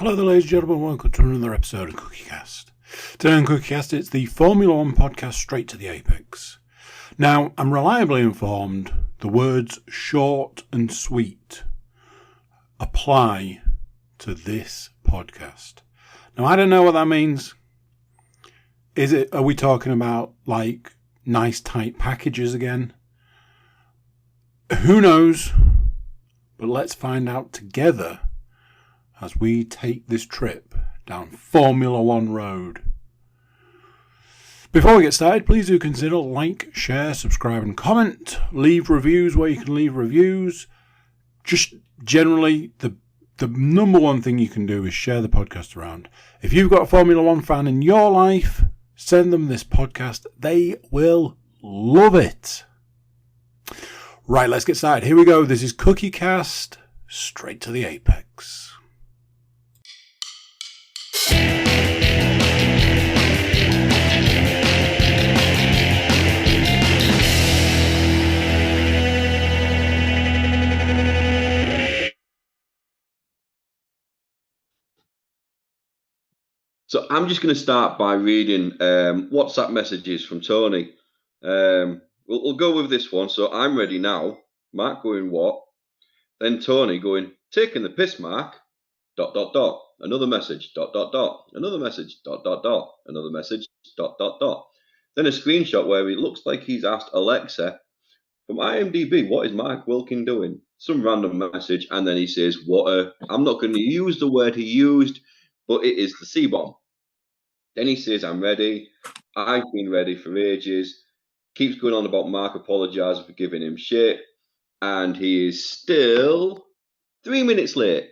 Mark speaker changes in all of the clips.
Speaker 1: Hello there, ladies and gentlemen. Welcome to another episode of CookieCast. Today on CookieCast, it's the Formula One podcast straight to the apex. Now, I'm reliably informed the words short and sweet apply to this podcast. Now, I don't know what that means. Are we talking about like nice tight packages again? Who knows? But let's find out together as we take this trip down Formula One road. Before we get started, please do consider like, share, subscribe and comment. Leave reviews where you can leave reviews. Just generally, the number one thing you can do is share the podcast around. If you've got a Formula One fan in your life, send them this podcast. They will love it. Right, let's get started. Here we go. This is CookieCast, straight to the apex.
Speaker 2: So I'm just going to start by reading WhatsApp messages from Tony. We'll go with this one. So I'm ready now. Mark going what? Then Tony going, taking the piss, Mark, ... Another message, ... Another message, ... Another message, ... Then a screenshot where it looks like he's asked Alexa, from IMDb, what is Mark Wilkin doing? Some random message. And then he says, I'm not going to use the word he used, but it is the C-bomb. Then he says, I'm ready. I've been ready for ages. Keeps going on about Mark apologising for giving him shit. And he is still 3 minutes late.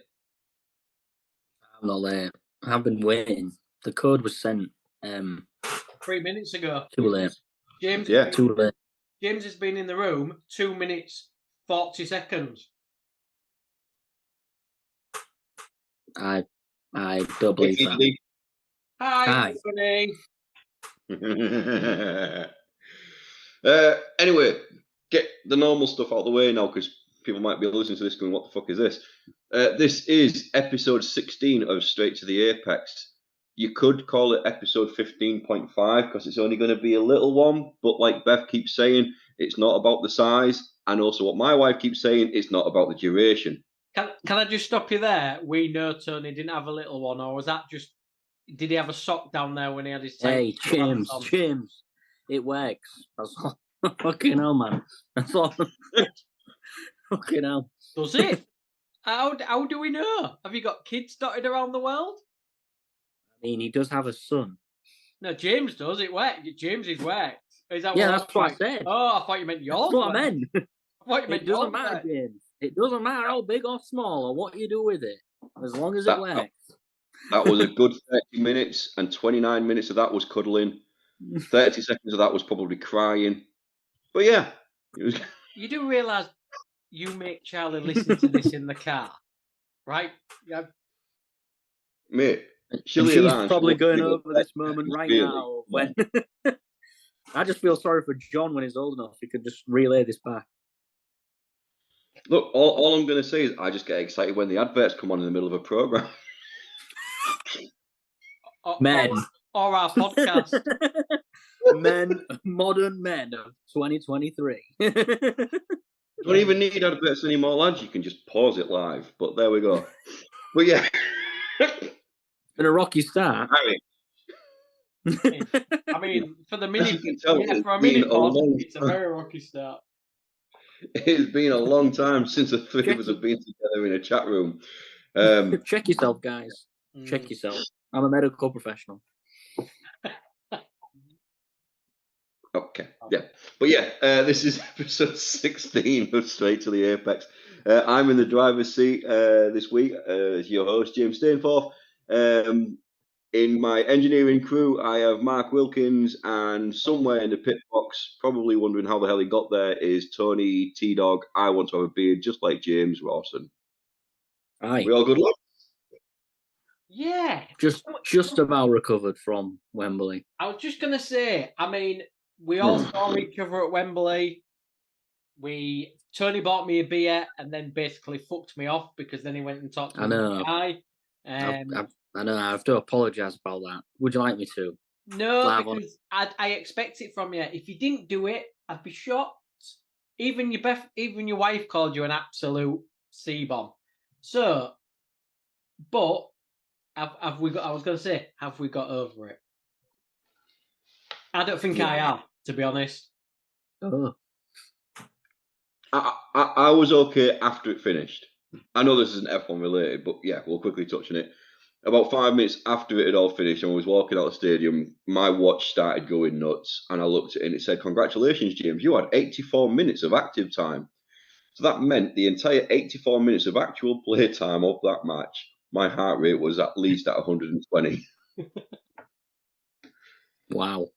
Speaker 3: I'm not late. I've been waiting. The code was sent
Speaker 4: 3 minutes ago.
Speaker 3: Too late.
Speaker 4: James,
Speaker 2: Yeah.
Speaker 3: Too late.
Speaker 4: James has been in the room 2 minutes, 40 seconds.
Speaker 3: I don't believe that.
Speaker 4: Hi,
Speaker 2: everybody. Anyway, get the normal stuff out of the way now because people might be listening to this going, what the fuck is this? This is episode 16 of Straight to the Apex. You could call it episode 15.5 because it's only going to be a little one. But like Beth keeps saying, it's not about the size. And also what my wife keeps saying, it's not about the duration.
Speaker 4: Can I just stop you there? We know Tony didn't have a little one, or was that just... Did he have a sock down there when he had his...
Speaker 3: Hey, James, it works. That's all. Fucking hell, man. That's all. Fucking hell.
Speaker 4: Does it? How do we know? Have you got kids dotted around the world?
Speaker 3: I mean, he does have a son.
Speaker 4: No, James does. It worked. James is worked. Is that
Speaker 3: yeah, that's what I said.
Speaker 4: Oh, I thought you meant yours.
Speaker 3: That's what I meant.
Speaker 4: I thought you meant
Speaker 3: it doesn't matter, James. It doesn't matter how big or small or what you do with it, as long as it works.
Speaker 2: That was a good 30 minutes, and 29 minutes of that was cuddling. 30 seconds of that was probably crying. But yeah. It was...
Speaker 4: You do realise you make Charlie listen to this in the car, right? Yeah.
Speaker 2: Mate,
Speaker 3: she's probably going over this moment right now. When I just feel sorry for John when he's old enough. He could just relay this back.
Speaker 2: Look, all I'm going to say is I just get excited when the adverts come on in the middle of a programme.
Speaker 4: Men. Or our podcast.
Speaker 3: Modern men of 2023.
Speaker 2: Don't even need adverts anymore, lads. You can just pause it live. But there we go. But yeah.
Speaker 3: Been a rocky start.
Speaker 4: I mean, for the minute, for a minute, it's a very rocky start.
Speaker 2: It's been a long time since the three of us have been together in a chat room.
Speaker 3: Check yourself, guys. Check yourself. I'm a medical professional.
Speaker 2: Okay, yeah. But yeah, this is episode 16 of Straight to the Apex. I'm in the driver's seat this week as your host, James Stainforth. In my engineering crew, I have Mark Wilkins, and somewhere in the pit box, probably wondering how the hell he got there, is Tony T-Dog. I want to have a beard just like James Rawson.
Speaker 3: Aye.
Speaker 2: We all good luck?
Speaker 4: Yeah.
Speaker 3: Just about recovered from Wembley.
Speaker 4: I was just going to say, I mean, we all saw each other at Wembley. Tony bought me a beer and then basically fucked me off because then he went and talked to the guy.
Speaker 3: I know. I have to apologise about that. Would you like me to?
Speaker 4: No, because I expect it from you. If you didn't do it, I'd be shocked. Even your wife called you an absolute C-bomb. So, but have we got? I was going to say, have we got over it? I don't think I have, to be honest.
Speaker 3: Oh.
Speaker 2: I was okay after it finished. I know this isn't F1 related, but yeah, we'll quickly touch on it. About 5 minutes after it had all finished and I was walking out of the stadium, my watch started going nuts and I looked at it and it said, "Congratulations, James, you had 84 minutes of active time." So that meant the entire 84 minutes of actual play time of that match, my heart rate was at least at 120.
Speaker 3: Wow.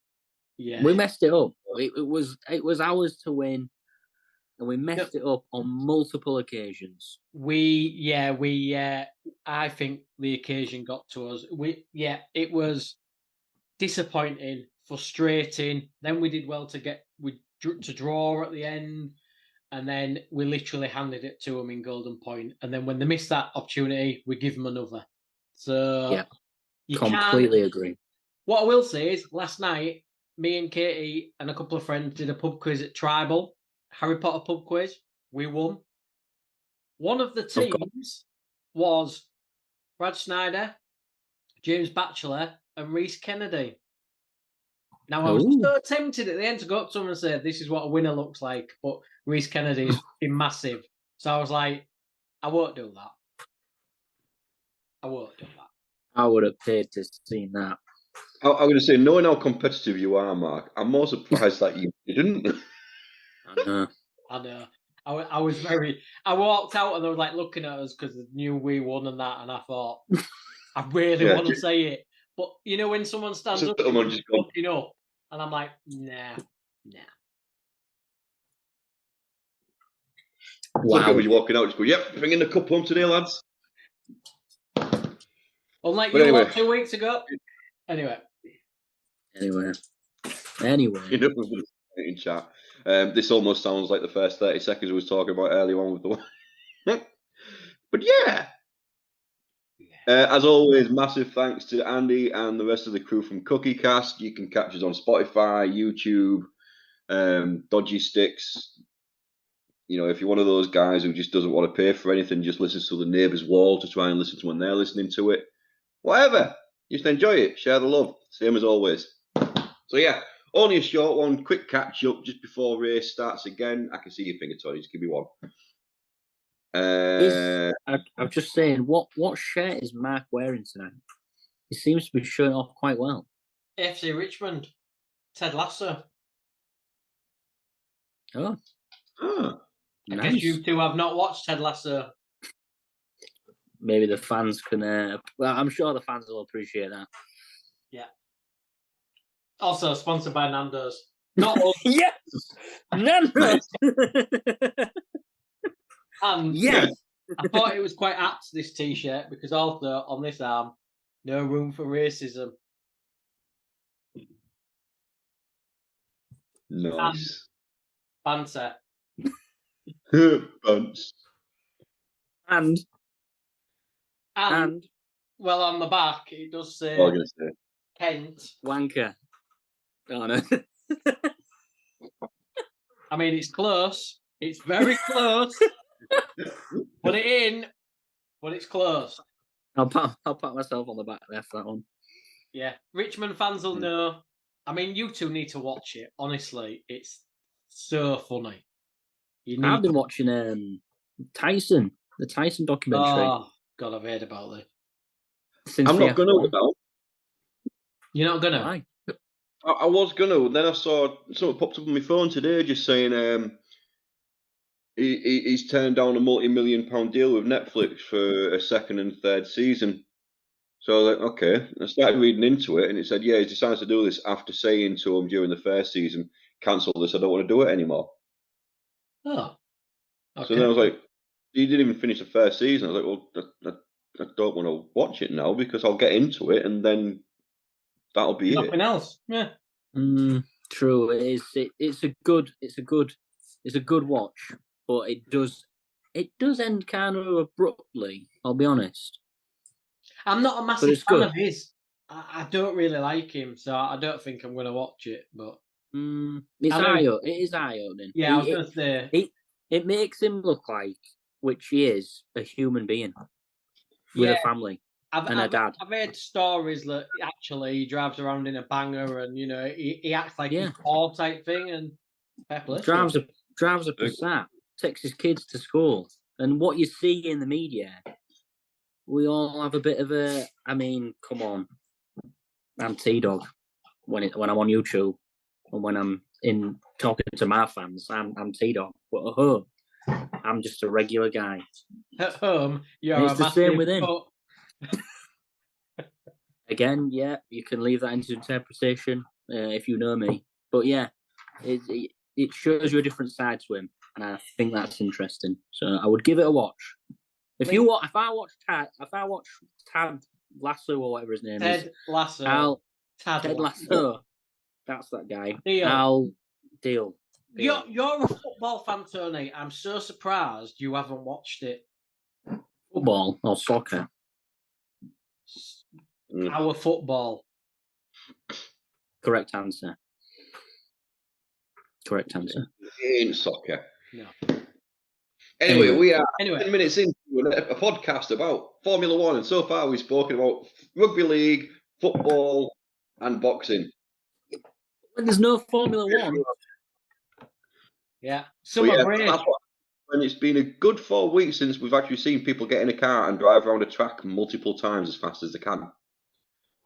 Speaker 4: Yeah.
Speaker 3: We messed it up. It was ours to win, and we messed it up on multiple occasions.
Speaker 4: I think the occasion got to us. It was disappointing, frustrating. Then we did well to draw at the end, and then we literally handed it to them in golden point. And then when they missed that opportunity, we give them another. So
Speaker 3: yeah, completely agree.
Speaker 4: What I will say is, last night, me and Katie and a couple of friends did a pub quiz at Tribal, Harry Potter pub quiz. We won. One of the teams was Brad Snyder, James Batchelor, and Reese Kennedy. Now, I was so tempted at the end to go up to him and say, "This is what a winner looks like," but Reese Kennedy is massive. So I was like, I won't do that.
Speaker 3: I would have paid to see that.
Speaker 2: I'm going to say, knowing how competitive you are, Mark, I'm more surprised that you didn't.
Speaker 3: I know.
Speaker 4: I walked out and they were like looking at us because they knew we won and that, and I thought, I really want to say it. But you know, when someone stands up and just looking up, and I'm like, nah.
Speaker 2: Wow. Look at when you're walking out, just go, "Yep, bringing the cup home today, lads."
Speaker 4: Unlike you anyway. 2 weeks ago. Anyway.
Speaker 2: You know, in chat. This almost sounds like the first 30 seconds we was talking about earlier on with the one. But yeah. As always, massive thanks to Andy and the rest of the crew from Cookie Cast. You can catch us on Spotify, YouTube, Dodgy Sticks. You know, if you're one of those guys who just doesn't want to pay for anything, just listens to the neighbour's wall to try and listen to when they're listening to it. Whatever. Just enjoy it. Share the love. Same as always. So yeah, only a short one. Quick catch up just before race starts again. I can see your finger, Tony. Just give me one.
Speaker 3: I'm just saying, what shirt is Mark wearing tonight? He seems to be showing off quite well.
Speaker 4: FC Richmond. Ted Lasso.
Speaker 3: Oh.
Speaker 4: I guess you two have not watched Ted Lasso.
Speaker 3: Maybe the fans can... well, I'm sure the fans will appreciate that.
Speaker 4: Yeah. Also sponsored by Nando's. Not us.
Speaker 3: Yes! Nando's!
Speaker 4: And
Speaker 3: yes!
Speaker 4: I thought it was quite apt, this T-shirt, because also on this arm, no room for racism.
Speaker 2: Nice.
Speaker 4: Banter.
Speaker 2: Bunch.
Speaker 3: And
Speaker 4: well, on the back it does say, Kent
Speaker 3: wanker. Oh no.
Speaker 4: I mean, it's close. It's very close. Put it in, but it's close.
Speaker 3: I'll pat myself on the back there for that one.
Speaker 4: Yeah, Richmond fans will know. I mean, you two need to watch it. Honestly, it's so funny.
Speaker 3: I've been watching the Tyson documentary.
Speaker 4: Oh God, I've heard about it.
Speaker 2: I'm not going to now.
Speaker 4: You're not going to?
Speaker 3: Why?
Speaker 2: I was going to. Then I saw something popped up on my phone today just saying he's turned down a multi-million-pound deal with Netflix for a second and third season. So I was like, okay. I started reading into it, and it said, yeah, he decides to do this after saying to him during the first season, cancel this, I don't want to do it anymore.
Speaker 4: Oh. Okay.
Speaker 2: So then I was like, he didn't even finish the first season. I was like, well, I don't want to watch it now because I'll get into it, and then that'll be
Speaker 4: Nothing else. Yeah.
Speaker 3: True. It is. It's a good watch, but it does end kind of abruptly. I'll be honest.
Speaker 4: I'm not a massive
Speaker 3: it's
Speaker 4: fan
Speaker 3: good.
Speaker 4: of his. I don't really like him, so I don't think I'm going to watch it. But
Speaker 3: It is eye-opening.
Speaker 4: Yeah, I was going to say.
Speaker 3: It makes him look like, which he is, a human being with a family and a dad.
Speaker 4: I've heard stories that actually he drives around in a banger and, you know, he acts like he's poor type thing and
Speaker 3: drives a Passat, takes his kids to school. And what you see in the media, we all have a bit of a, I mean, come on. I'm T-Dog when I'm on YouTube and when I'm in talking to my fans, I'm T-Dog. But at home, I'm just a regular guy.
Speaker 4: At home,
Speaker 3: it's the same with him. Again, yeah, you can leave that into interpretation if you know me. But yeah, it shows you a different side to him, and I think that's interesting. So I would give it a watch. If I watch Ted Lasso or whatever his name is, Ted Lasso. That's that guy. Deal.
Speaker 4: You're a football fan, Tony. I'm so surprised you haven't watched it.
Speaker 3: Football or soccer?
Speaker 4: Our football.
Speaker 3: Correct answer. Correct answer.
Speaker 2: It ain't soccer.
Speaker 4: No.
Speaker 2: Anyway, we are 10 minutes into a podcast about Formula One, and so far we've spoken about rugby league, football, and boxing.
Speaker 3: When there's no Formula One.
Speaker 4: Yeah. Summer break.
Speaker 2: And it's been a good 4 weeks since we've actually seen people get in a car and drive around a track multiple times as fast as they can.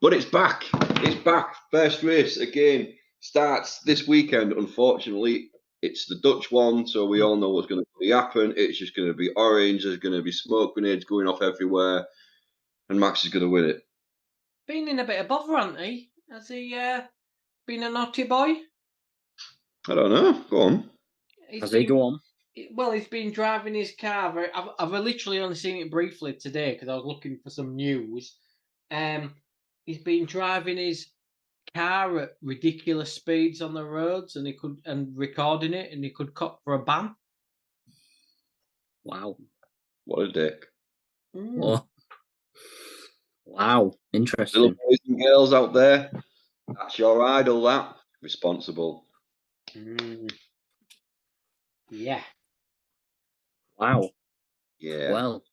Speaker 2: But it's back. It's back. First race again starts this weekend. Unfortunately, it's the Dutch one, so we all know what's going to happen. It's just going to be orange. There's going to be smoke grenades going off everywhere, and Max is going to win it.
Speaker 4: Been in a bit of bother, hasn't he? Has he been a naughty boy?
Speaker 2: I don't know. Go on.
Speaker 3: Go on?
Speaker 4: Well, he's been driving his car. I've literally only seen it briefly today because I was looking for some news. He's been driving his car at ridiculous speeds on the roads, and recording it, and he could cop for a ban.
Speaker 3: Wow!
Speaker 2: What a dick!
Speaker 3: Oh. Wow! Interesting.
Speaker 2: Little boys and girls out there, that's your idol. That responsible.
Speaker 4: Yeah.
Speaker 3: Wow.
Speaker 2: Yeah.
Speaker 3: Well,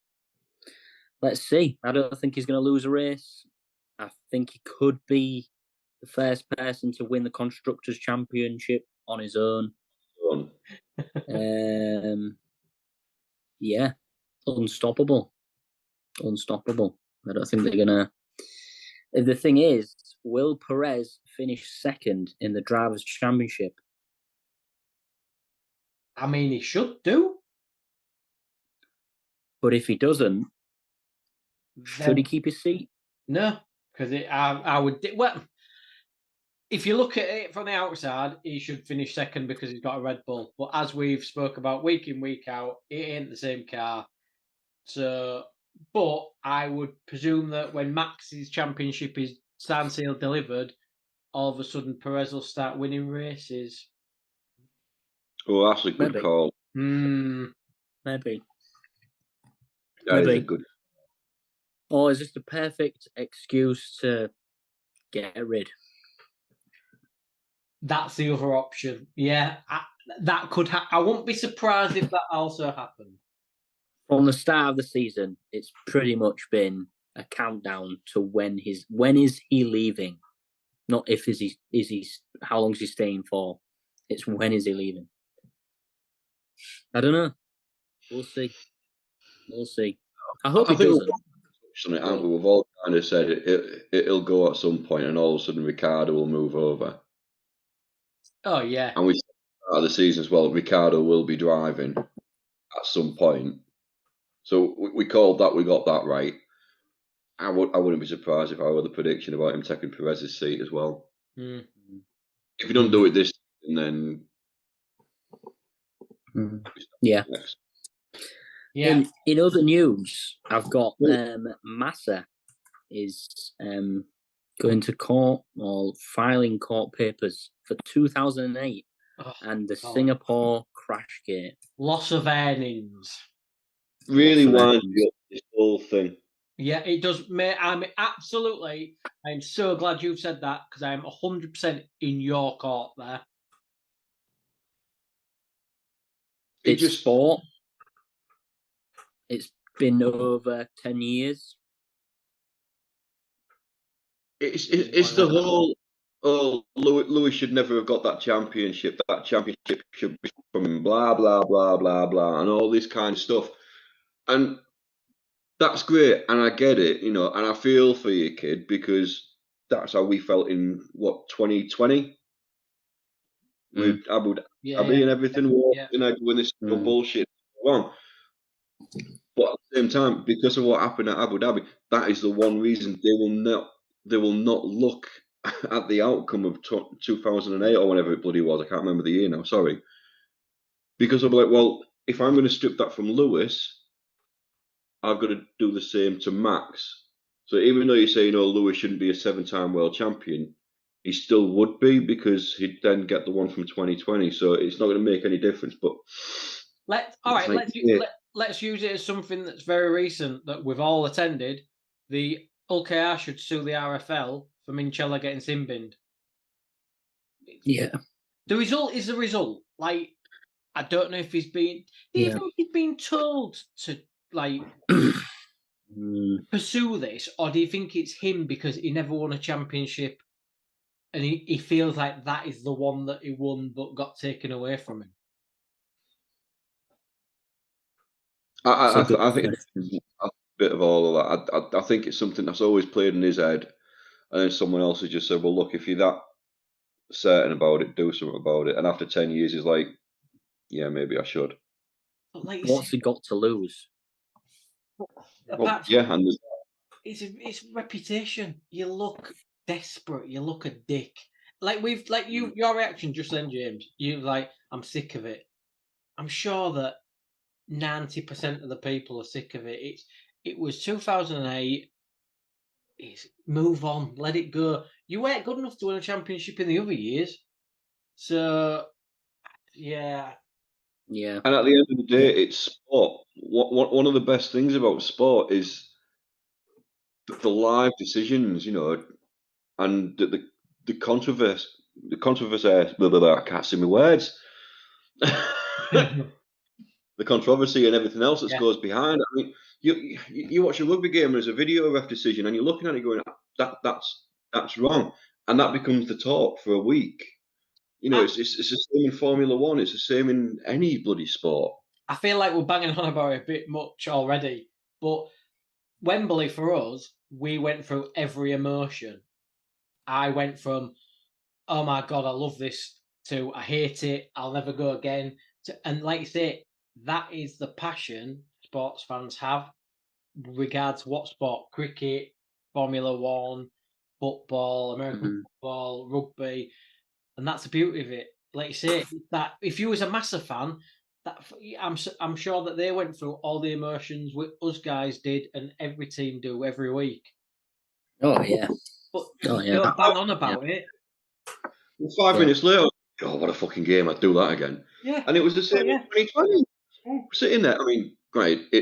Speaker 3: let's see. I don't think he's going to lose a race. I think he could be the first person to win the Constructors' Championship on his own. Yeah. Unstoppable. I don't think they're going to... The thing is, will Perez finish second in the Drivers' Championship?
Speaker 4: I mean, he should do.
Speaker 3: But if he doesn't, should he keep his seat?
Speaker 4: No, because I would... Well, if you look at it from the outside, he should finish second because he's got a Red Bull. But as we've spoke about week in, week out, it ain't the same car. So, but I would presume that when Max's championship is standstill delivered, all of a sudden Perez will start winning races.
Speaker 2: Oh, that's a good call.
Speaker 3: Maybe.
Speaker 2: That is a good.
Speaker 3: Or is this the perfect excuse to get rid?
Speaker 4: That's the other option. Yeah, that could I wouldn't be surprised if that also happened.
Speaker 3: From the start of the season, it's pretty much been a countdown to when is he leaving? Not if is he how long is he staying for? It's when is he leaving? I don't know. We'll see. I hope he doesn't.
Speaker 2: We've all kind of said it'll go at some point, and all of a sudden Ricciardo will move over.
Speaker 4: Oh yeah.
Speaker 2: And we start the season as well. Ricciardo will be driving at some point. So we called that. We got that right. I wouldn't be surprised if I were the prediction about him taking Perez's seat as well.
Speaker 3: Mm.
Speaker 2: If you don't do it this season, then
Speaker 3: yeah.
Speaker 2: Next.
Speaker 4: Yeah.
Speaker 3: In other news, I've got Massa is going to court or filing court papers for 2008 and the Singapore crashgate.
Speaker 4: Loss of earnings.
Speaker 2: Really winds me up, this whole thing.
Speaker 4: Yeah, it does. I'm so glad you've said that because I'm 100% in your court there.
Speaker 3: It's sport. It's been over 10 years.
Speaker 2: It's the whole. Oh, Lewis should never have got that championship. That championship should be from him. Blah blah blah blah blah, and all this kind of stuff. And that's great, and I get it, and I feel for you, kid, because that's how we felt in 2020 with Abu Dhabi and everything. When this bullshit wrong. But at the same time, because of what happened at Abu Dhabi, that is the one reason they will not look at the outcome of 2008 or whenever it bloody was. I can't remember the year now. Sorry, because I'm like, well, if I'm going to strip that from Lewis, I've got to do the same to Max. So even though you're saying, Lewis shouldn't be a 7-time world champion, he still would be because he'd then get the one from 2020. So it's not going to make any difference. But
Speaker 4: let's use it as something that's very recent that we've all attended. The LKR should sue the RFL for Minchella getting sin binned.
Speaker 3: Yeah.
Speaker 4: The result is the result. Like, I don't know if he's been. Do you think he's been told to pursue this, or do you think it's him because he never won a championship and he feels like that is the one that he won but got taken away from him?
Speaker 2: I think it's a bit of all of that. I think it's something that's always played in his head, and then someone else has just said, "Well, look, if you're that certain about it, do something about it." And after 10 years, he's like, "Yeah, maybe I should."
Speaker 3: What's he got to lose?
Speaker 2: And
Speaker 4: it's reputation. You look desperate. You look a dick. Your reaction just then, James. You like, I'm sick of it. I'm sure that 90% of the people are sick of it. It was 2008. Move on. Let it go. You weren't good enough to win a championship in the other years. So, yeah.
Speaker 3: Yeah.
Speaker 2: And at the end of the day, it's sport. One of the best things about sport is the live decisions, and the controversy. The controversy. Blah, blah, blah, I can't say my words. The controversy and everything else that goes behind. I mean, you watch a rugby game and there's a video ref decision, and you're looking at it going, that's wrong, and that becomes the talk for a week. It's the same in Formula One. It's the same in any bloody sport.
Speaker 4: I feel like we're banging on about it a bit much already, but Wembley for us, we went through every emotion. I went from, oh my God, I love this, to I hate it, I'll never go again. And like you say, that is the passion sports fans have, regards what sport: cricket, Formula One, football, American football, rugby. And that's the beauty of it. Like you say, that if you was a massive fan, that I'm sure that they went through all the emotions us guys did, and every team do every week.
Speaker 3: Oh yeah.
Speaker 4: But don't bang on about it.
Speaker 2: 5 minutes later, oh, what a fucking game! I'd do that again.
Speaker 4: Yeah.
Speaker 2: And it was the same in 2020. Sitting there, I mean, great.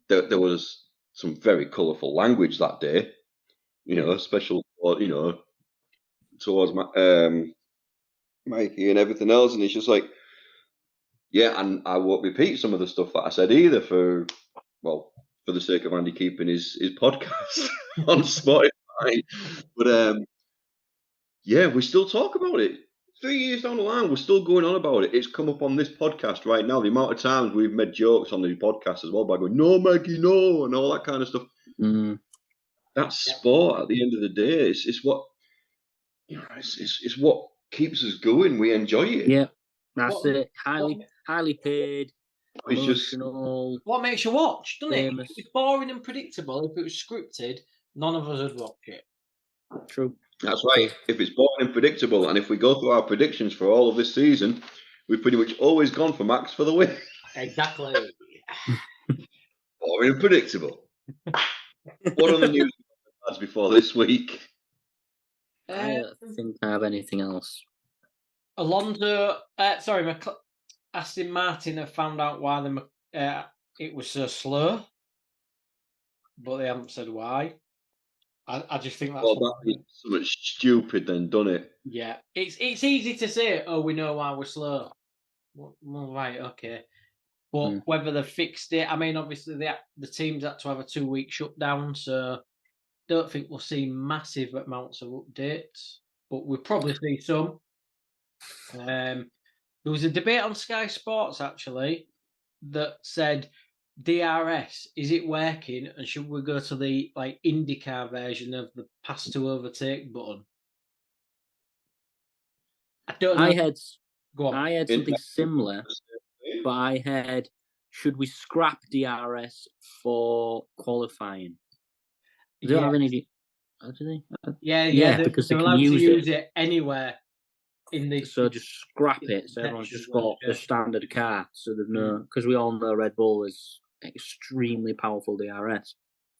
Speaker 2: There was some very colourful language that day. Special, towards Mikey and everything else, and it's just like, yeah, and I won't repeat some of the stuff that I said either for the sake of Andy keeping his podcast on Spotify. But we still talk about it. 3 years down the line, we're still going on about it. It's come up on this podcast right now. The amount of times we've made jokes on the podcast as well by going, "No, Maggie, no," and all that kind of stuff. That's sport at the end of the day. It's what it's what keeps us going. We enjoy it.
Speaker 3: Yeah, that's it. Highly paid.
Speaker 2: It's
Speaker 3: emotional.
Speaker 4: What makes you watch, doesn't it? If it's boring and predictable, if it was scripted, none of us would watch it.
Speaker 3: True.
Speaker 2: That's right. If it's boring and predictable, and if we go through our predictions for all of this season, we've pretty much always gone for Max for the win.
Speaker 4: Exactly.
Speaker 2: Boring and predictable. What on the news lads before this week?
Speaker 3: I don't think I have anything else.
Speaker 4: Aston Martin have found out why it was so slow. but they haven't said why. I just think that's
Speaker 2: Well, that'd be so much stupid then, done it?
Speaker 4: Yeah, it's easy to say. Oh, we know why we're slow. Well, right, okay. But whether they've fixed it, I mean, obviously the teams had to have a 2-week shutdown, so don't think we'll see massive amounts of updates, but we'll probably see some. There was a debate on Sky Sports actually that said, DRS, is it working, and should we go to the IndyCar version of the pass to overtake button? I don't know.
Speaker 3: I had something similar, but I had, should we scrap DRS for qualifying? They don't have any. Do they?
Speaker 4: Yeah,
Speaker 3: because
Speaker 4: they're
Speaker 3: they
Speaker 4: allowed
Speaker 3: can use
Speaker 4: to use it anywhere in the.
Speaker 3: So just scrap it. So everyone's just got the standard car. So there's no, because we all know Red Bull is extremely powerful DRS.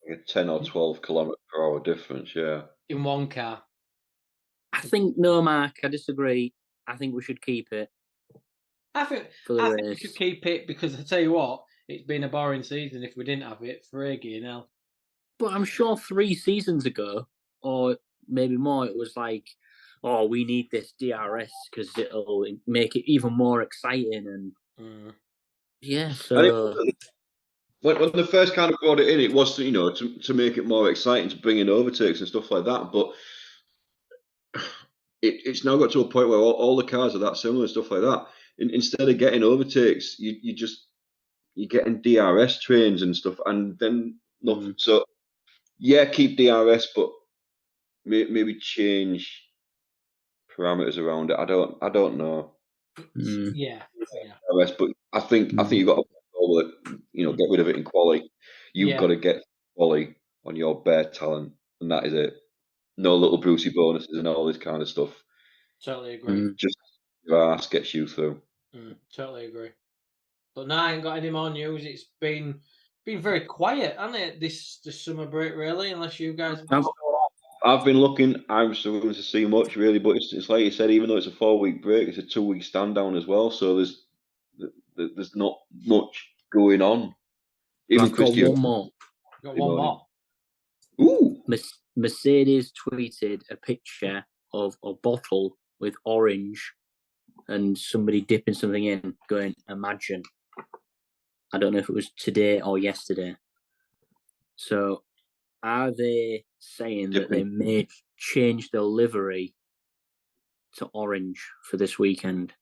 Speaker 2: A 10 or 12 km/h difference, yeah.
Speaker 4: In one car.
Speaker 3: I think no, Mark. I disagree. I think we should keep it.
Speaker 4: I think we should keep it because I tell you what, it's been a boring season if we didn't have it for Aggie now.
Speaker 3: But I'm sure 3 seasons ago, or maybe more, it was like, oh, we need this DRS because it'll make it even more exciting. And yeah, so
Speaker 2: when they first kind of brought it in, it was to make it more exciting, to bring in overtakes and stuff like that. But it's now got to a point where all the cars are that similar and stuff like that. Instead of getting overtakes, you're getting DRS trains and stuff, and then nothing. So yeah, keep DRS, but maybe change parameters around it. I don't know.
Speaker 4: Yeah.
Speaker 2: DRS, but I think you've got to get rid of it in quali. You've got to get quali on your bare talent, and that is it. No little Brucey bonuses and all this kind of stuff.
Speaker 4: Totally agree.
Speaker 2: Just your ass gets you through.
Speaker 4: Totally agree. But no, I ain't got any more news. It's been very quiet, hasn't it, this summer break, really, unless you guys...
Speaker 2: I've been looking. I'm struggling to see much, really, but it's like you said, even though it's a 4-week break, it's a 2-week stand down as well, so there's not much going on. Even Christian.
Speaker 3: One more.
Speaker 4: Got one more.
Speaker 2: Ooh.
Speaker 3: Mercedes tweeted a picture of a bottle with orange and somebody dipping something in, going, imagine. I don't know if it was today or yesterday. So are they saying that they may change their livery to orange for this weekend?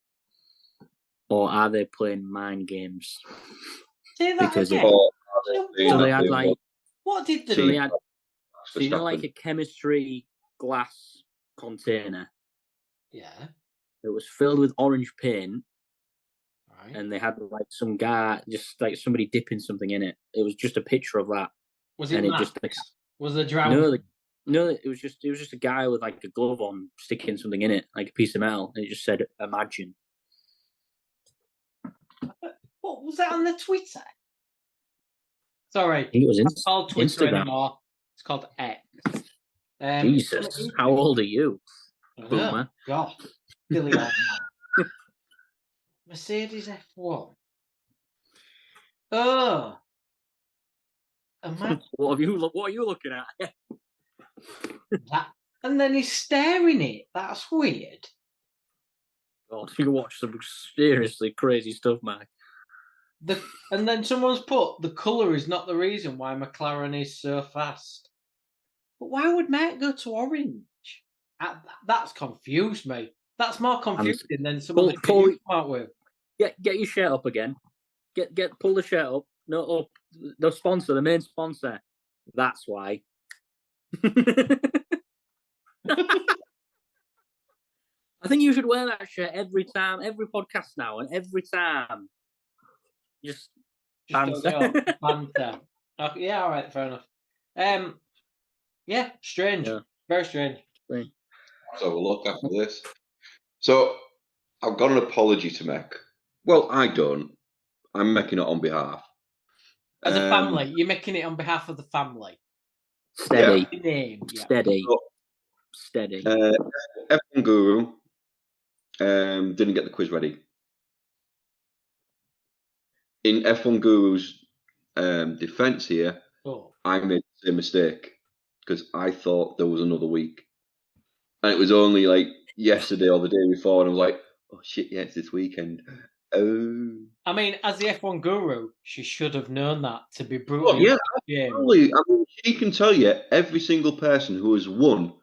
Speaker 3: Or are they playing mind games?
Speaker 4: Say that
Speaker 3: because
Speaker 4: again.
Speaker 3: So they had like...
Speaker 4: What did they
Speaker 3: so
Speaker 4: do?
Speaker 3: they had, so you know, like a chemistry glass container?
Speaker 4: Yeah.
Speaker 3: It was filled with orange paint.
Speaker 4: Right.
Speaker 3: And they had like some guy, just like somebody dipping something in it. It was just a picture of that.
Speaker 4: Was it
Speaker 3: Max?
Speaker 4: Was the drown?
Speaker 3: No, it was just a guy with like a glove on, sticking something in it, like a piece of metal, and it just said "Imagine."
Speaker 4: What was that on the Twitter? Sorry,
Speaker 3: I think it was
Speaker 4: it's called Twitter
Speaker 3: Instagram.
Speaker 4: Anymore. It's called X.
Speaker 3: Jesus, how old are you? Boomer.
Speaker 4: God, silly old man. Mercedes F1. Oh.
Speaker 3: What are you looking at?
Speaker 4: And then he's staring it. That's weird.
Speaker 3: God, you watch some seriously crazy stuff, Mike.
Speaker 4: And then someone's put the colour is not the reason why McLaren is so fast. But why would Mark go to orange? That's confused me. That's more confusing than someone that you come out with.
Speaker 3: Get your shirt up again. Pull the shirt up. No, up. The sponsor, the main sponsor. That's why. I think you should wear that shirt every time, every podcast now, and every time. Just banter.
Speaker 4: Banter. Okay, yeah, all right, fair enough. Yeah, strange. Yeah. Very strange.
Speaker 2: Let's have a look after this. So, I've got an apology to make. Well, I don't. I'm making it on behalf.
Speaker 4: As a family, you're making it on behalf of the family.
Speaker 3: Steady.
Speaker 4: Yeah. Name. Yeah.
Speaker 3: Steady. Steady.
Speaker 2: F1 Guru didn't get the quiz ready. In F1 Guru's defense here,
Speaker 4: Oh.
Speaker 2: I made the same mistake because I thought there was another week. And it was only like yesterday or the day before, and I was like, oh shit, yeah, it's this weekend. Oh.
Speaker 4: I mean, as the F1 guru, she should have known that, to be
Speaker 2: Oh,
Speaker 4: brutally
Speaker 2: yeah,
Speaker 4: ashamed.
Speaker 2: absolutely. I mean, she can tell you every single person who has won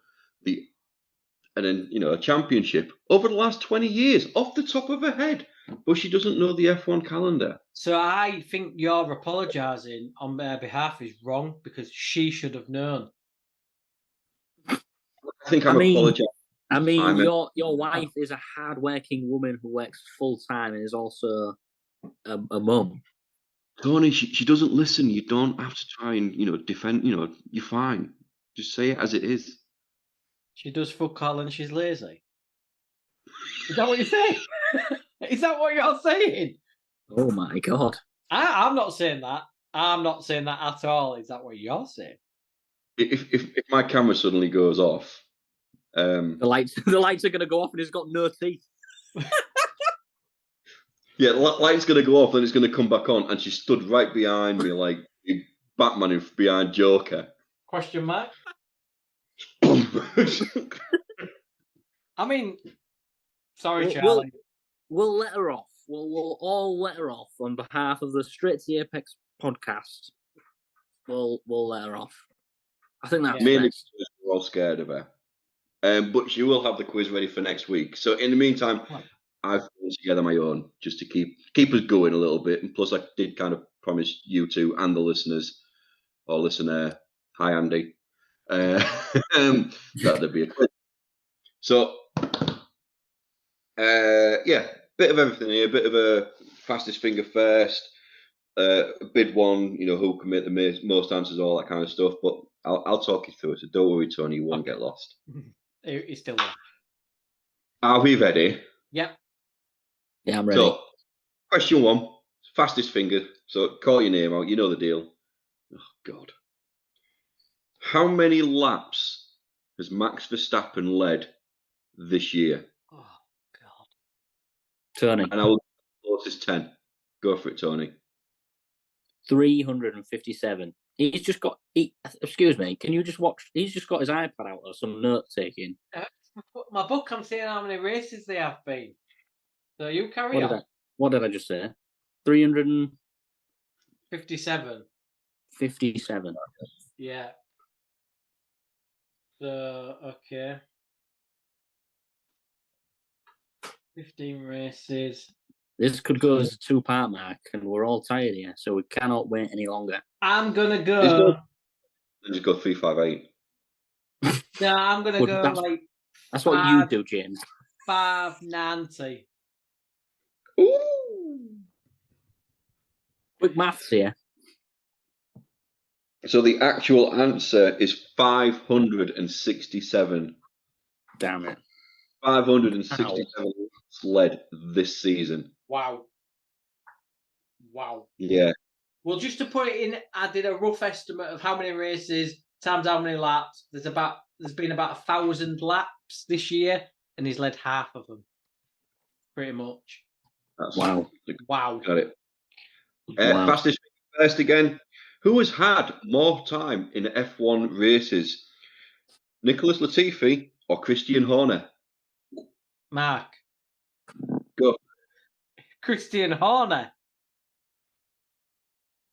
Speaker 2: a championship over the last 20 years off the top of her head, but she doesn't know the F1 calendar.
Speaker 4: So I think your apologising on their behalf is wrong because she should have known.
Speaker 2: I think I'm apologising.
Speaker 3: I mean, your wife is a hard-working woman who works full-time and is also a mum.
Speaker 2: Tony, she doesn't listen. You don't have to try and, defend, you're fine. Just say it as it is.
Speaker 4: She does fuck all and she's lazy. Is that what you're saying? Is that what you're saying?
Speaker 3: Oh my God.
Speaker 4: I'm not saying that. I'm not saying that at all. Is that what you're saying?
Speaker 2: If my camera suddenly goes off,
Speaker 3: the lights are going to go off and it's got no teeth.
Speaker 2: Yeah, the light's going to go off, then it's going to come back on, and she stood right behind me like Batman behind Joker.
Speaker 4: Question mark? I mean, sorry, Charlie.
Speaker 3: We'll let her off. We'll all let her off on behalf of the Straight to the Apex podcast. We'll let her off. I think that's
Speaker 2: mainly
Speaker 3: best.
Speaker 2: because we're all scared of her. But she will have the quiz ready for next week. So in the meantime, I've put together my own just to keep us going a little bit. And plus, I did kind of promise you two and the listeners or listener, hi Andy, that there'd be a quiz. So, bit of everything here. Bit of a fastest finger first, bid one. Who can make the most answers, all that kind of stuff. But I'll talk you through it. So don't worry, Tony, you won't get lost.
Speaker 4: It's still there.
Speaker 2: Are we ready?
Speaker 4: Yep.
Speaker 3: Yeah, I'm ready.
Speaker 2: So, question one, fastest finger. So, call your name out. You know the deal. Oh, God. How many laps has Max Verstappen led this year?
Speaker 4: Oh, God.
Speaker 3: Tony.
Speaker 2: And I will closest 10. Go for it, Tony.
Speaker 3: 357. He's just got... excuse me, can you just watch... He's just got his iPad out or some note-taking.
Speaker 4: My book, I'm saying how many races they have been. So you carry on.
Speaker 3: What did I just say? 357. 57.
Speaker 4: Yeah. So, okay. 15 races.
Speaker 3: This could go as a two-part mark, and we're all tired here, so we cannot wait any longer.
Speaker 4: I'm going to go...
Speaker 2: Just go 358.
Speaker 4: No, I'm going to go
Speaker 3: That's what you do, James.
Speaker 4: 590.
Speaker 2: Ooh.
Speaker 3: Quick maths here.
Speaker 2: So the actual answer is 567.
Speaker 3: Damn it.
Speaker 2: 567 led this season.
Speaker 4: Wow.
Speaker 2: Yeah.
Speaker 4: Well, just to put it in, I did a rough estimate of how many races times how many laps. There's been about 1,000 laps this year, and he's led half of them. Pretty much.
Speaker 3: Wow.
Speaker 2: Got it.
Speaker 3: Wow.
Speaker 2: Fastest first again. Who has had more time in F1 races? Nicholas Latifi or Christian Horner?
Speaker 4: Mark.
Speaker 2: Go.
Speaker 4: Christian Horner.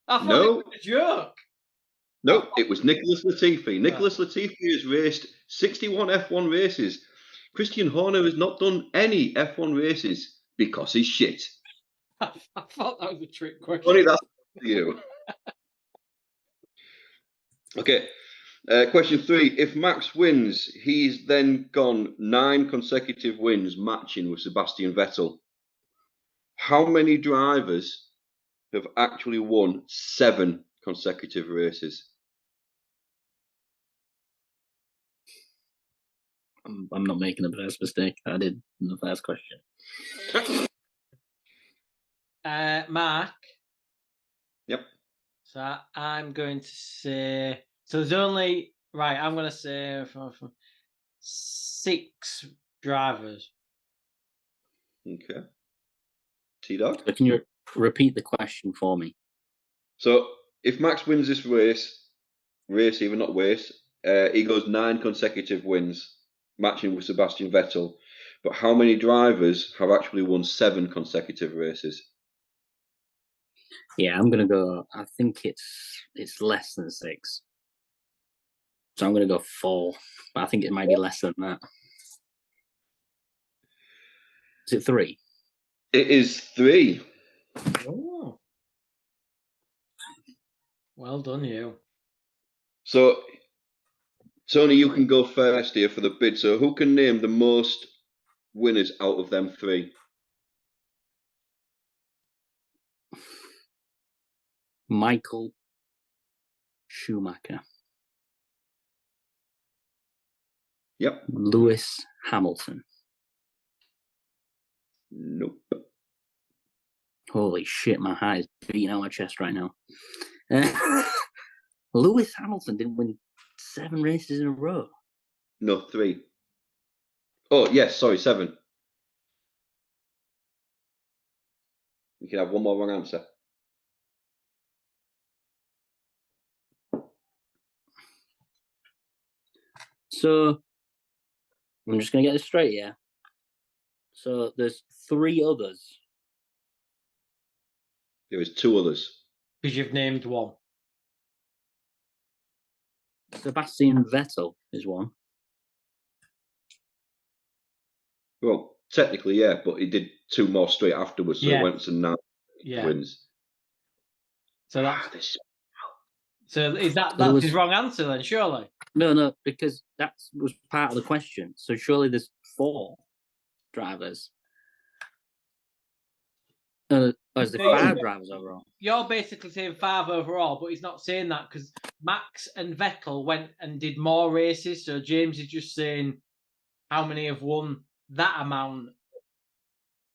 Speaker 4: I thought
Speaker 2: No.
Speaker 4: it was a joke.
Speaker 2: No, it was Nicholas Latifi. Nicholas Latifi has raced 61 F1 races. Christian Horner has not done any F1 races because he's shit.
Speaker 4: I thought that was a trick question.
Speaker 2: Only that's for you. Okay. Question 3. If Max wins, he's then gone 9 consecutive wins matching with Sebastian Vettel. How many drivers have actually won 7 consecutive races?
Speaker 3: I'm not making the first mistake I did in the first question.
Speaker 4: Mark.
Speaker 2: Yep.
Speaker 4: So I'm going to say... So there's only... Right, I'm going to say 6 drivers.
Speaker 2: Okay. T-Dog?
Speaker 3: So can you repeat the question for me?
Speaker 2: So if Max wins this race, race, even not race. He goes 9 consecutive wins, matching with Sebastian Vettel. But how many drivers have actually won 7 consecutive races?
Speaker 3: Yeah, I'm gonna go. I think it's less than 6. So I'm gonna go 4. But I think it might be less than that. Is it 3?
Speaker 2: It is 3.
Speaker 4: Oh. Well done, you.
Speaker 2: So, Tony, you can go first here for the bid. So, who can name the most winners out of them 3?
Speaker 3: Michael Schumacher.
Speaker 2: Yep.
Speaker 3: Lewis Hamilton.
Speaker 2: Nope.
Speaker 3: Holy shit, my heart is beating out my chest right now. Lewis Hamilton didn't win 7 races in a row.
Speaker 2: No, 3. Oh, yes, sorry, 7. You can have one more wrong answer.
Speaker 3: So, I'm just going to get this straight, yeah? So, there's 3 others.
Speaker 2: There is 2 others.
Speaker 4: Because you've named one.
Speaker 3: Sebastian Vettel is one.
Speaker 2: Well, technically, yeah, but he did 2 more straight afterwards, so
Speaker 4: Yeah.
Speaker 2: it went to 9 wins.
Speaker 4: So that's that's
Speaker 3: Lewis-
Speaker 4: his wrong answer then, surely.
Speaker 3: No, because that was part of the question. So, surely there's 4 drivers. Or is there 5 drivers overall?
Speaker 4: You're basically saying 5 overall, but he's not saying that because Max and Vettel went and did more races. So James is just saying how many have won that amount,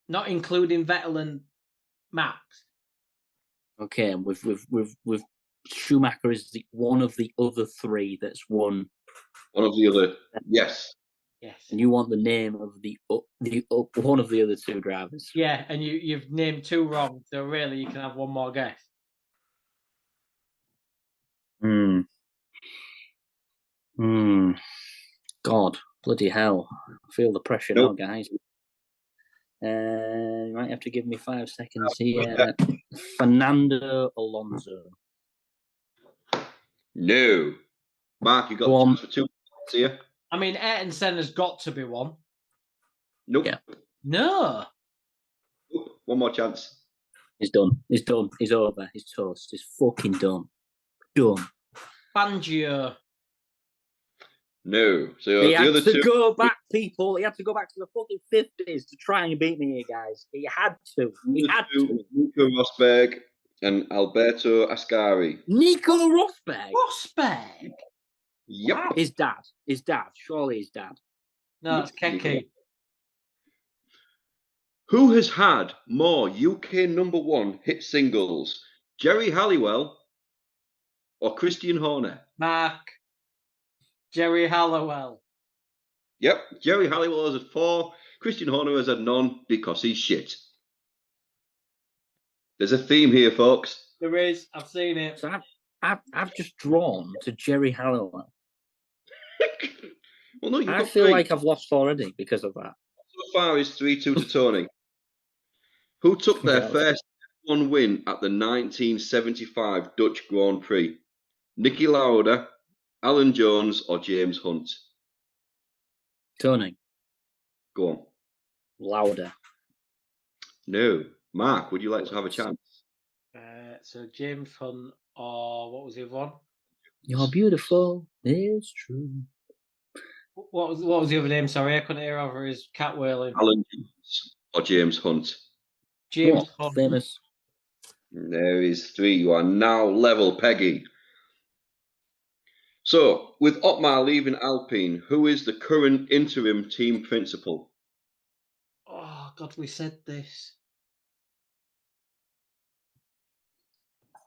Speaker 4: not including Vettel and Max.
Speaker 3: Okay, with Schumacher is one of the other 3 that's won.
Speaker 2: One of the other, yes.
Speaker 4: Yes.
Speaker 3: And you want the name of one of the other 2 drivers.
Speaker 4: Yeah, and you've named 2 wrong, so really you can have one more guess.
Speaker 3: God, bloody hell! I feel the pressure now, guys. You might have to give me 5 seconds here. Fernando Alonso.
Speaker 2: No. Mark, you got
Speaker 3: Go
Speaker 2: a
Speaker 3: on.
Speaker 2: chance for 2 here.
Speaker 4: I mean, Ayrton Senna's got to be one.
Speaker 2: Nope.
Speaker 3: Yeah.
Speaker 4: No.
Speaker 2: Nope. One more chance.
Speaker 3: He's done. He's done. He's over. He's toast. He's fucking done. Done.
Speaker 4: Fangio.
Speaker 2: No. So
Speaker 3: He
Speaker 2: the
Speaker 3: had
Speaker 2: other
Speaker 3: to
Speaker 2: 2.
Speaker 3: go back, people. He had to go back to the fucking 50s to try and beat me here, guys. He had to. He had to.
Speaker 2: Nico Rosberg and Alberto Ascari.
Speaker 3: Nico Rosberg.
Speaker 4: Rosberg.
Speaker 2: Yep.
Speaker 4: Wow.
Speaker 3: His dad. His dad. Surely his dad.
Speaker 4: No, it's Keke.
Speaker 2: Who has had more UK number 1 hit singles? Jerry Halliwell or Christian Horner?
Speaker 4: Mark. Jerry Halliwell.
Speaker 2: Yep. Jerry Halliwell has had 4. Christian Horner has had none because he's shit. There's a theme here, folks.
Speaker 4: There is. I've seen it.
Speaker 3: So I've just drawn to Jerry Halliwell.
Speaker 2: Well, no,
Speaker 3: I feel
Speaker 2: 3.
Speaker 3: like I've lost already because of that.
Speaker 2: So far is 3-2 to Tony. Who took their
Speaker 3: Yeah.
Speaker 2: first F1 win at the 1975 Dutch Grand Prix? Niki Lauda, Alan Jones, or James Hunt?
Speaker 3: Tony,
Speaker 2: Go on.
Speaker 3: louder.
Speaker 2: No. Mark, would you like to have a chance?
Speaker 4: So James Hunt, or what was the other one?
Speaker 3: You're beautiful. It's true.
Speaker 4: What was the other name? Sorry, I couldn't hear over his cat wailing.
Speaker 2: Alan Jones or James Hunt?
Speaker 4: James
Speaker 3: What?
Speaker 4: Hunt.
Speaker 3: Famous.
Speaker 2: There is 3. You are now level, Peggy. So, with Otmar leaving Alpine, who is the current interim team principal?
Speaker 4: Oh God, we said this.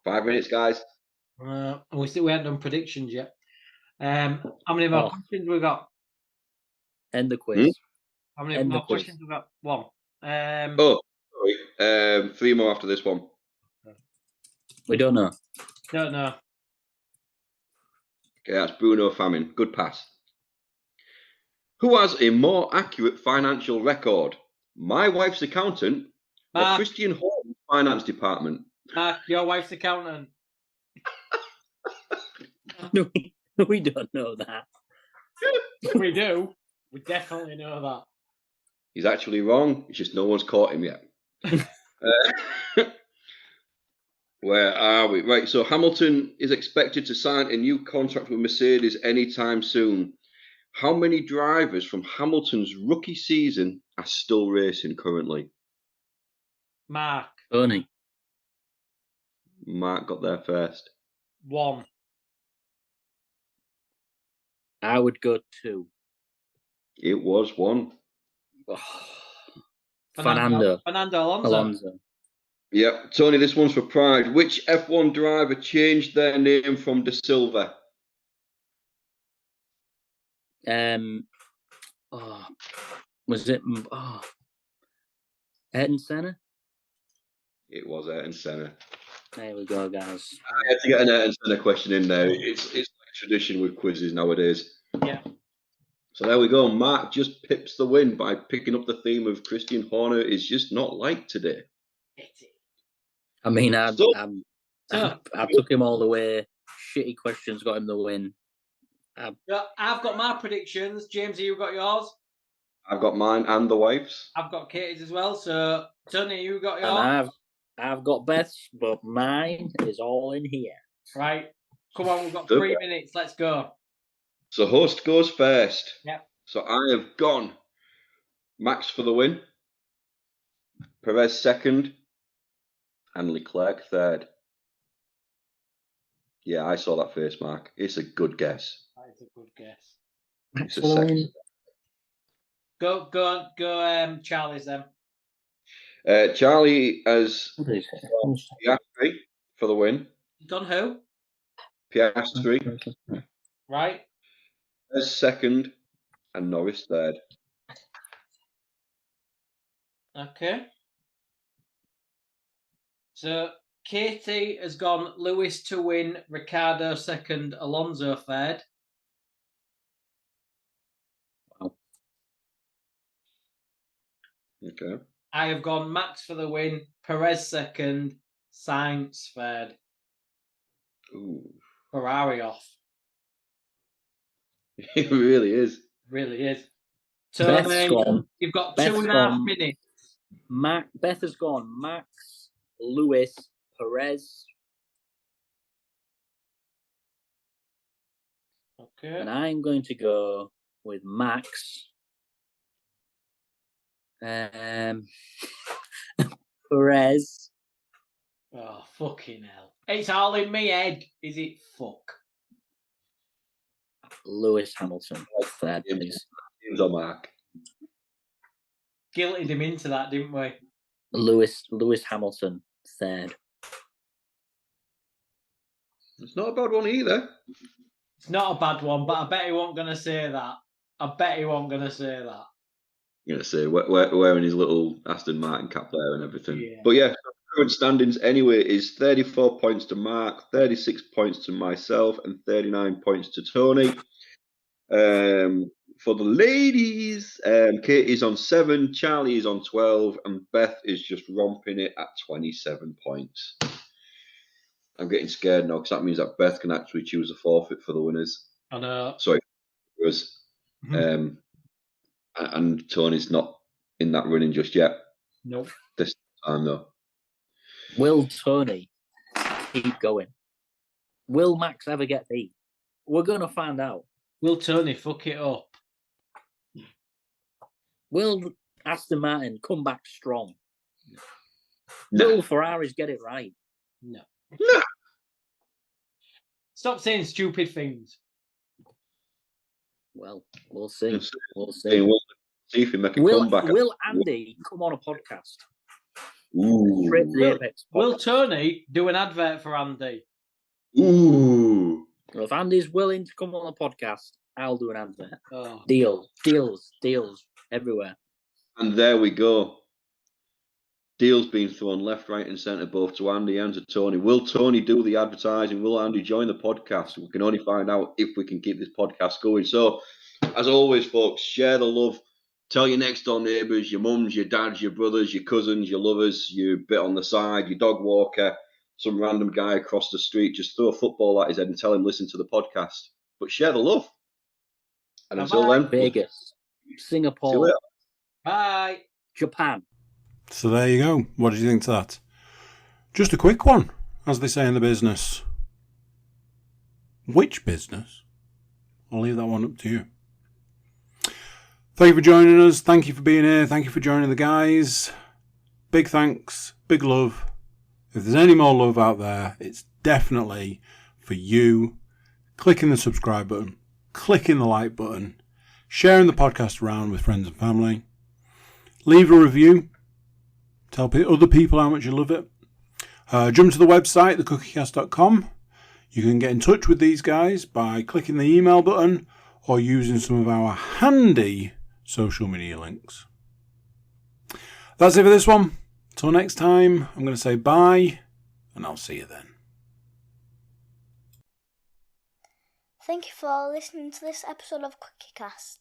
Speaker 2: 5 minutes, guys.
Speaker 4: And we hadn't done predictions yet. How many more questions we got?
Speaker 3: End the quiz.
Speaker 4: How many
Speaker 3: End
Speaker 4: more
Speaker 3: the quiz.
Speaker 4: questions we got? One.
Speaker 2: Oh, sorry. 3 more after this one.
Speaker 3: We don't know.
Speaker 4: Don't know.
Speaker 2: Okay, that's Bruno Famine. Good pass. Who has a more accurate financial record? My wife's accountant or
Speaker 4: Mark.
Speaker 2: Christian Horton's finance department?
Speaker 4: Mark, your wife's accountant.
Speaker 3: No, we don't know that.
Speaker 4: We do. We definitely know that.
Speaker 2: He's actually wrong. It's just no one's caught him yet. Where are we? Right, so Hamilton is expected to sign a new contract with Mercedes anytime soon. How many drivers from Hamilton's rookie season are still racing currently?
Speaker 4: Mark.
Speaker 3: Tony.
Speaker 2: Mark got there first.
Speaker 4: 1.
Speaker 3: I would go 2.
Speaker 2: It was 1.
Speaker 3: Fernando
Speaker 4: Alonso.
Speaker 3: Alonso.
Speaker 2: Yep. Tony, this one's for pride. Which F1 driver changed their name from De Silva?
Speaker 3: Was it Ayrton Senna?
Speaker 2: It was Ayrton Senna.
Speaker 3: There we go, guys.
Speaker 2: I had to get an Ayrton Senna question in there. It's like tradition with quizzes nowadays.
Speaker 4: Yeah.
Speaker 2: So there we go. Mark just pips the win by picking up the theme of Christian Horner is just not liked today.
Speaker 3: I mean, I took him all the way. Shitty questions got him the win.
Speaker 4: I've got my predictions. James, you got yours?
Speaker 2: I've got mine and the wife's.
Speaker 4: I've got Katie's as well. So, Tony, you got yours?
Speaker 3: And I've got Beth's, but mine is all in here.
Speaker 4: Right. Come on, we've got 3 minutes. Let's go.
Speaker 2: So host goes first.
Speaker 4: Yep.
Speaker 2: So I have gone Max for the win, Perez second, and Leclerc third. Yeah, I saw that face, Mark. It's a good guess.
Speaker 4: That is a good guess.
Speaker 2: It's a second.
Speaker 4: Go, Charlie's then.
Speaker 2: Charlie has Piastri for the win.
Speaker 4: Done who?
Speaker 2: Piastri.
Speaker 4: Right.
Speaker 2: Perez second, and Norris third.
Speaker 4: Okay. So Katie has gone Lewis to win, Ricciardo second, Alonso third.
Speaker 3: Wow.
Speaker 2: Okay.
Speaker 4: I have gone Max for the win, Perez second, Sainz third.
Speaker 2: Ooh.
Speaker 4: Ferrari off.
Speaker 2: It really is.
Speaker 4: Really is.
Speaker 3: Beth's
Speaker 4: Tony,
Speaker 3: gone.
Speaker 4: you've got
Speaker 3: Beth's
Speaker 4: 2.5 minutes.
Speaker 3: Beth has gone Max, Lewis, Perez,
Speaker 4: Okay.
Speaker 3: and I'm going to go with Max, Perez.
Speaker 4: Oh, fucking hell. It's all in me head. Is it fuck?
Speaker 3: Lewis Hamilton third, please.
Speaker 2: James or Mark.
Speaker 4: Guilted him into that, didn't we?
Speaker 3: Lewis Hamilton third.
Speaker 2: It's not a bad one either.
Speaker 4: It's not a bad one, but I bet he wasn't going to say that.
Speaker 2: I'm going to say wearing his little Aston Martin cap there and everything.
Speaker 4: Yeah.
Speaker 2: But yeah, current standings anyway is 34 points to Mark, 36 points to myself, and 39 points to Tony. For the ladies, Kate is on 7, Charlie is on 12, and Beth is just romping it at 27 points. I'm getting scared now because that means that Beth can actually choose a forfeit for the winners.
Speaker 4: I know.
Speaker 2: Sorry, for us.
Speaker 4: Mhm.
Speaker 2: And Tony's not in that running just yet.
Speaker 4: Nope.
Speaker 2: This time, though.
Speaker 3: Will Tony keep going? Will Max ever get beat? We're going to find out.
Speaker 4: Will Tony fuck it up?
Speaker 3: Will Aston Martin come back strong?
Speaker 2: No.
Speaker 3: Will Ferraris get it right?
Speaker 4: No.
Speaker 2: No.
Speaker 4: Stop saying stupid things.
Speaker 3: Well, we'll see. We'll
Speaker 2: Hey,
Speaker 3: see.
Speaker 2: we'll see if he make a comeback.
Speaker 3: Will Andy come on a podcast?
Speaker 2: Ooh.
Speaker 3: Straight to the Apex podcast.
Speaker 4: Will Tony do an advert for Andy?
Speaker 2: Ooh.
Speaker 3: Well, if Andy's willing to come on a podcast, I'll do an advert.
Speaker 4: Oh.
Speaker 3: Deals everywhere.
Speaker 2: And there we go. Deals being thrown left, right, and centre, both to Andy and to Tony. Will Tony do the advertising? Will Andy join the podcast? We can only find out if we can keep this podcast going. So, as always, folks, share the love. Tell your next door neighbours, your mums, your dads, your brothers, your cousins, your lovers, your bit on the side, your dog walker, some random guy across the street. Just throw a football at his head and tell him listen to the podcast. But share the love. And until then,
Speaker 3: Vegas,
Speaker 2: see you
Speaker 3: Singapore,
Speaker 2: later.
Speaker 4: Bye.
Speaker 3: Japan.
Speaker 1: So there you go. What did you think to that? Just a quick one, as they say in the business. Which business? I'll leave that one up to you. Thank you for joining us. Thank you for being here. Thank you for joining the guys. Big thanks. Big love. If there's any more love out there, it's definitely for you. Clicking the subscribe button. Clicking the like button. Sharing the podcast around with friends and family. Leave a review. Tell other people how much you love it. Jump to the website, thecookiecast.com. You can get in touch with these guys by clicking the email button or using some of our handy social media links. That's it for this one. Till next time, I'm going to say bye, and I'll see you then.
Speaker 5: Thank you for listening to this episode of CookieCast.